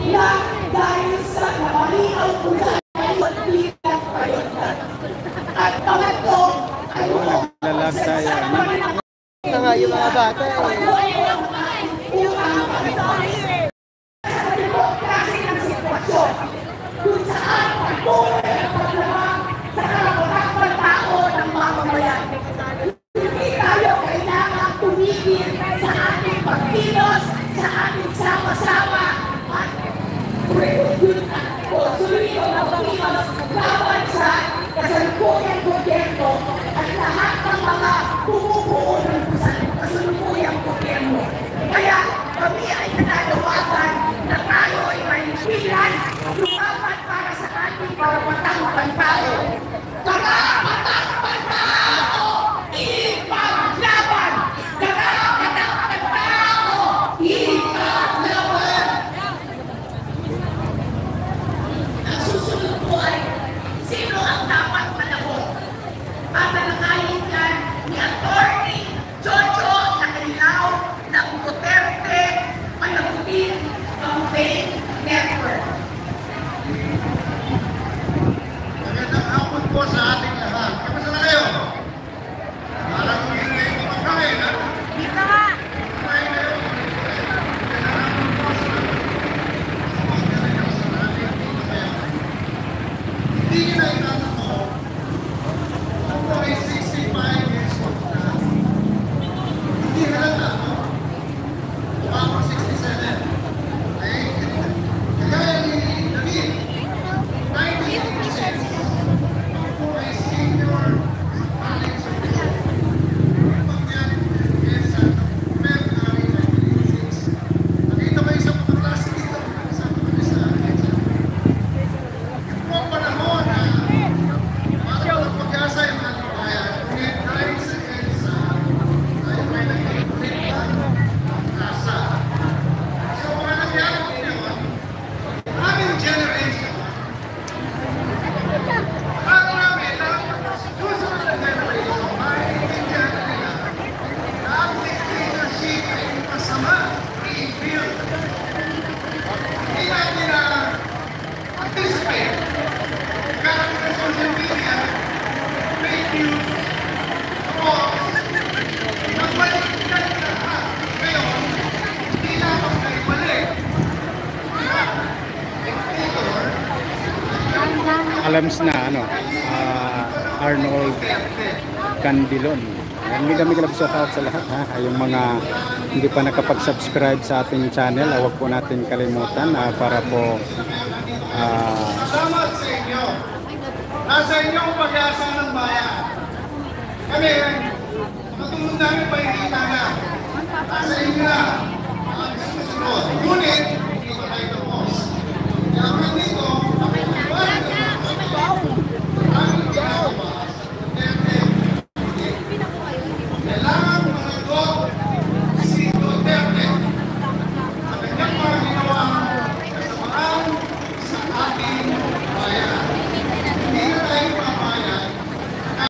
na dahil sa namalinaw kung saan pagbilang kayo. At pangatlo, ano naglalag tayo. Ito nga yung mga bata. kasi ng sitwasyon kung saan patuloy ang paglamang sa karapatang tao ng mamamayan. Hindi tayo kailangan tumigil sa ating pagkilos, sa ating sama-sama at suluyo ng pagkilos laban sa kasalukuyang gobyerno at lahat ng mga bumubuo ng kasalukuyang gobyerno. Kaya kami ay nananawagan na tayo ay may pilan lumaban para sa ating karapatang pantao. Karapatang pantao! Ipaglaban! Karapatang pantao! Ipaglaban! Ang susunod po ay sino ang dapat managot? Tatalakayin yan ni Atty. Jojo Nakalilaw ng Duterte Panagutin Campaign Network. Magandang hapon po sa ating lahat. Kamusta na kayo? Parang hindi kayo kumakain, ha? Dito nga! Kumain kayo. Magandang hapon po sa ating hindi nyo na itatanong kung po ay 65 years old na. Hindi halata, no? Mukha ko 67. Okay? Kagaya ni David, 1986. Ako po ay senior college of law. Pag yan, sa February 1986. Nakita ko isang mga klase dito. Isang mga sa yung po panahon na parang ang pag-asa yung mga kabayan. Ngunit dahil sa EDSA, tayo may nag-ipulit ng kasa. So, mga nangyari ko yun, aming generation, para namin na susunod na generation, maintindihan na nila na ang dictatorship ay masama, i-build. Hindi natin na anticipate karang ng social media, fake news, trolls, nagbalik na lahat. Ngayon, hindi lamang kayo balik. Dictator, Alams na ano, Arnold Candilon. Hindi kami shout out sa lahat, ha. Yung mga hindi pa nakapag-subscribe sa ating channel, huwag po natin kalimutan para po salamat sa inyo. Nasa inyong pag-asa ng bayan. Kami, matulog namin pa ikita na. Nasa inyo na ang susunod. Ngunit, hindi ko tayo tapos. Kaya kung hindi